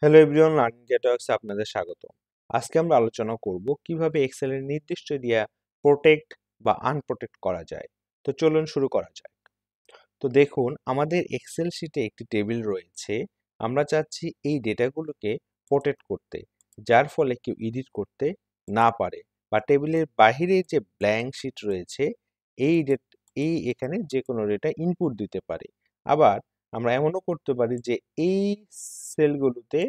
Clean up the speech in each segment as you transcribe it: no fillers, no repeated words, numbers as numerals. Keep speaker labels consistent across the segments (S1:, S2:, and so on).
S1: Hello everyone, learning ডেটাওয়ার্কসে আপনাদের স্বাগত। আজকে আমরা আলোচনা করব কিভাবে এক্সেলের নির্দিষ্ট এরিয়া প্রোটেক্ট বা আনপ্রোটেক্ট করা যায়। তো চলুন শুরু করা যাক। তো দেখুন, আমাদের এক্সেল শিটে একটি টেবিল রয়েছে। আমরা চাচ্ছি এই ডেটাগুলোকে প্রোটেক্ট করতে, যার ফলে কেউ এডিট করতে না পারে, বা টেবিলের বাহিরে যে ব্ল্যাঙ্ক শিট রয়েছে এই এখানে যে কোনো ডেটা ইনপুট দিতে পারে। আবার আমরা এমনও করতে পারি যে এই সেলগুলোতে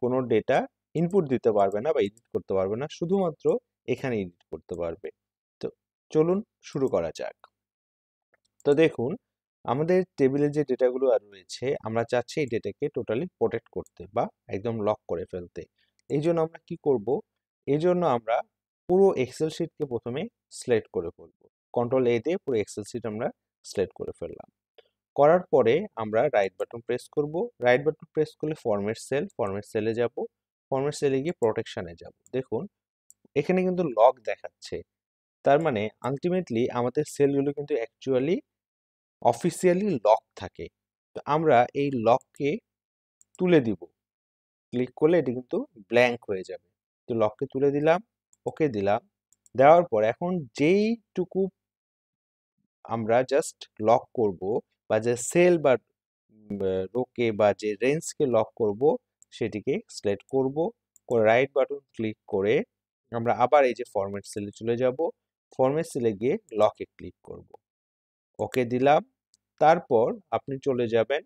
S1: কোনো ডেটা ইনপুট দিতে পারবে না বা এডিট করতে পারবে না, শুধুমাত্র এখানে এডিট করতে পারবে। তো চলুন শুরু করা যাক। তো দেখুন, আমাদের টেবিলে যে ডেটাগুলো আর রয়েছে, আমরা চাচ্ছি এই ডেটাকে টোটালি প্রোটেক্ট করতে বা একদম লক করে ফেলতে। এই জন্য আমরা কি করব? এই জন্য আমরা পুরো এক্সেল শিটকে প্রথমে সিলেক্ট করে ফেলবো। কন্ট্রোল এ দিয়ে পুরো এক্সেল শিট আমরা সিলেক্ট করে ফেললাম। করার পরে আমরা রাইট বাটন প্রেস করব। রাইট বাটন প্রেস করলে ফরম্যাট সেলে যাব। ফরম্যাট সেলে গিয়ে প্রোটেকশনে যাব। দেখুন, এখানে কিন্তু লক দেখাচ্ছে। তার মানে আলটিমেটলি আমাদের সেলগুলো কিন্তু অ্যাকচুয়ালি অফিসিয়ালি লক থাকে। তো আমরা এই লককে তুলে দিব। ক্লিক করলে এটি কিন্তু ব্ল্যাঙ্ক হয়ে যাবে। তো লককে তুলে দিলাম, ওকে দিলাম। দেওয়ার পর এখন যেইটুকু আমরা জাস্ট লক করব, বা যে সেল বা রোকে বা যে রেঞ্জকে লক করব, সেটিকে সিলেক্ট করব। করে রাইট বাটন ক্লিক করে আমরা আবার এই যে ফরম্যাট সেলে চলে যাব। ফরম্যাট সেলে গিয়ে লকে ক্লিক করব, ওকে দিলাম। তারপর আপনি চলে যাবেন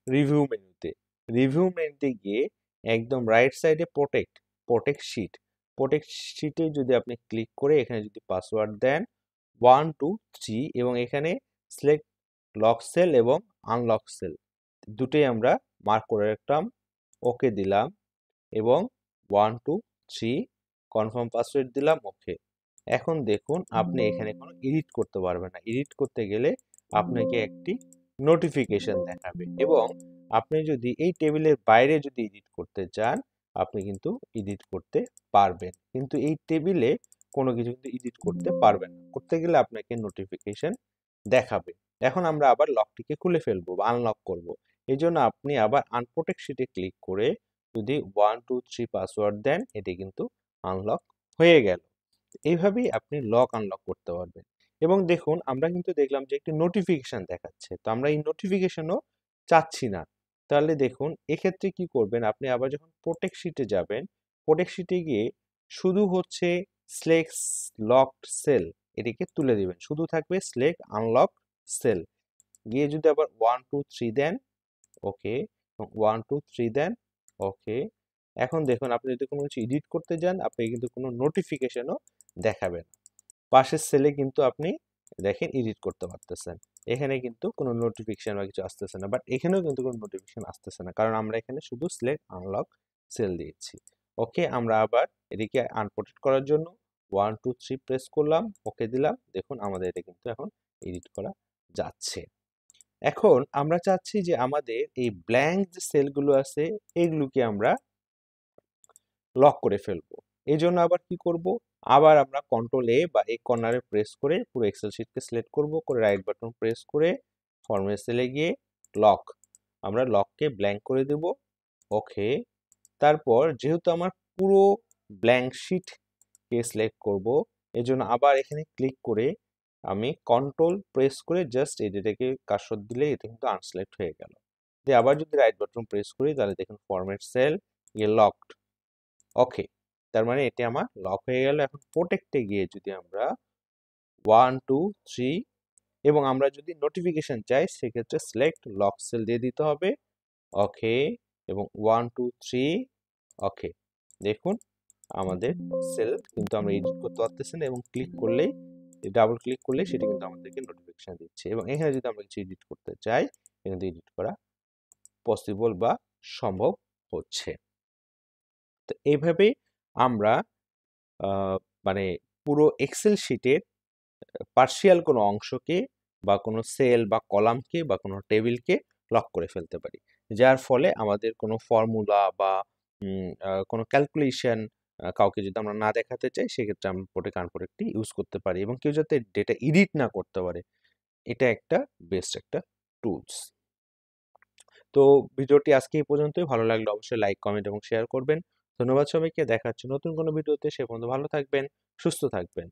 S1: রিভিউ মেনুতে। রিভিউ মেনুতে গিয়ে একদম রাইট সাইডে প্রোটেক্ট শিট, প্রোটেক্ট শিটে যদি আপনি ক্লিক করে এখানে যদি পাসওয়ার্ড দেন 123 এবং এখানে সিলেক্ট লক সেল এবং আনলক সেল দুটোই আমরা মার্ক করে রাখলাম, ওকে দিলাম এবং 123 কনফার্ম পাসওয়ার্ড দিলাম, ওকে। এখন দেখুন, আপনি এখানে কোনো এডিট করতে পারবেন না। এডিট করতে গেলে আপনাকে একটি নোটিফিকেশন দেখাবে, এবং আপনি যদি এই টেবিলের বাইরে যদি এডিট করতে চান, আপনি কিন্তু এডিট করতে পারবেন, কিন্তু এই টেবিলে কোনো কিছু কিন্তু এডিট করতে পারবেন না। করতে গেলে আপনাকে নোটিফিকেশন দেখাবে। এখন আমরা আবার লকটিকে খুলে ফেলবো বা আনলক করব। এই জন্য আপনি আবার আনপ্রোটেক্ট শিটে ক্লিক করে যদি 123 পাসওয়ার্ড দেন, এটি কিন্তু আনলক হয়ে গেল। এইভাবেই আপনি লক আনলক করতে পারবেন। এবং দেখুন, আমরা কিন্তু দেখলাম যে একটি নোটিফিকেশন দেখাচ্ছে, তো আমরা এই নোটিফিকেশনও চাচ্ছি না। তাহলে দেখুন, এক্ষেত্রে কি করবেন, আপনি আবার যখন প্রোটেক্ট শিটে যাবেন, প্রোটেক্ট শিটে গিয়ে শুধু হচ্ছে সিলেক্ট লকড সেল এটিকে তুলে দিবেন, শুধু থাকবে সিলেক্ট আনলক সেল। গিয়ে যদি আবার 123 দেন, ওকে, 123 দেন, ওকে। এখন দেখুন, আপনি যদি কোনো কিছু এডিট করতে যান, আপনি কিন্তু কোনো নোটিফিকেশনও দেখাবে না। পাশের সেলে কিন্তু আপনি দেখেন এডিট করতে পারতেছেন। এখানে কিন্তু কোনো নোটিফিকেশন বা কিছু আসতেছে না, বাট এখানেও কিন্তু কোনো নোটিফিকেশন আসতেছে না, কারণ আমরা এখানে শুধু সিলেক্ট আনলক সেল দিয়েছি। ওকে, আমরা আবার এদিকে আনপ্রোটেক্ট করার জন্য 123 প্রেস করলাম, ওকে দিলাম। দেখুন, আমাদের এটা কিন্তু এখন এডিট করা যাচ্ছে। এখন আমরা চাচ্ছি যে আমাদের এই ব্ল্যাঙ্ক যে সেলগুলো আছে এগুলোকে আমরা লক করে ফেলবো। এই জন্য আবার কি করব, আবার আমরা কন্ট্রোল এ বা এই কর্নারে প্রেস করে পুরো এক্সেল শিটকে সিলেক্ট করব, করে রাইট বাটন প্রেস করে ফরম্যাট সেলে গিয়ে লক, আমরা লককে ব্ল্যাঙ্ক করে দেব, ওকে। তারপর যেহেতু আমার পুরো ব্ল্যাঙ্ক শিটকে সিলেক্ট করব, এজন্য আবার এখানে ক্লিক করে আমি কন্ট্রোল প্রেস করে জাস্ট এটাকে কার্সর দিলে এটা কিন্তু আনসিলেক্ট হয়ে গেল। দিয়ে আবার যদি রাইট বাটন প্রেস করি, তাহলে দেখুন ফরম্যাট সেল ইয়ে লকড, ওকে। তার মানে এটি আমার লক হয়ে গেল। এখন প্রোটেক্টে গিয়ে যদি আমরা 123 এবং আমরা যদি নোটিফিকেশন চাই, সেক্ষেত্রে সিলেক্ট লক সেল দিয়ে দিতে হবে, ওকে, এবং 123, ওকে। দেখুন, আমাদের সেল কিন্তু আমরা এডিট করতে পারতেছি না, এবং ক্লিক করলেই, ডাবল ক্লিক করলেই সেটা কিন্তু আমাদেরকে নোটিফিকেশন দিচ্ছে। এবং এখানে যদি আমরা কিছু এডিট করতে চাই, কিন্তু এডিট করা পসিবল বা সম্ভব হচ্ছে। তো এইভাবেই আমরা আহ, মানে পুরো এক্সেল শিটের পার্শিয়াল কোনো অংশকে বা কোনো সেল বা কলামকে বা কোনো টেবিলকে লক করে ফেলতে পারি, যার ফলে আমাদের কোনো ফর্মুলা বা কোনো ক্যালকুলেশন কাউকে যদি আমরা না দেখাতে চাই, সেক্ষেত্রে আমরা প্রোটেক্ট আনপ্রোটেক্টটি ইউজ করতে পারি, এবং কেউ যাতে ডেটা এডিট না করতে পারে। এটা একটা বেস্ট একটা টুলস। তো ভিডিওটি আজকে এই পর্যন্তই। ভালো লাগলে অবশ্যই লাইক, কমেন্ট এবং শেয়ার করবেন। ধন্যবাদ সবাইকে। দেখা হচ্ছে নতুন কোনো ভিডিওতে। সে পর্যন্ত ভালো থাকবেন, সুস্থ থাকবেন।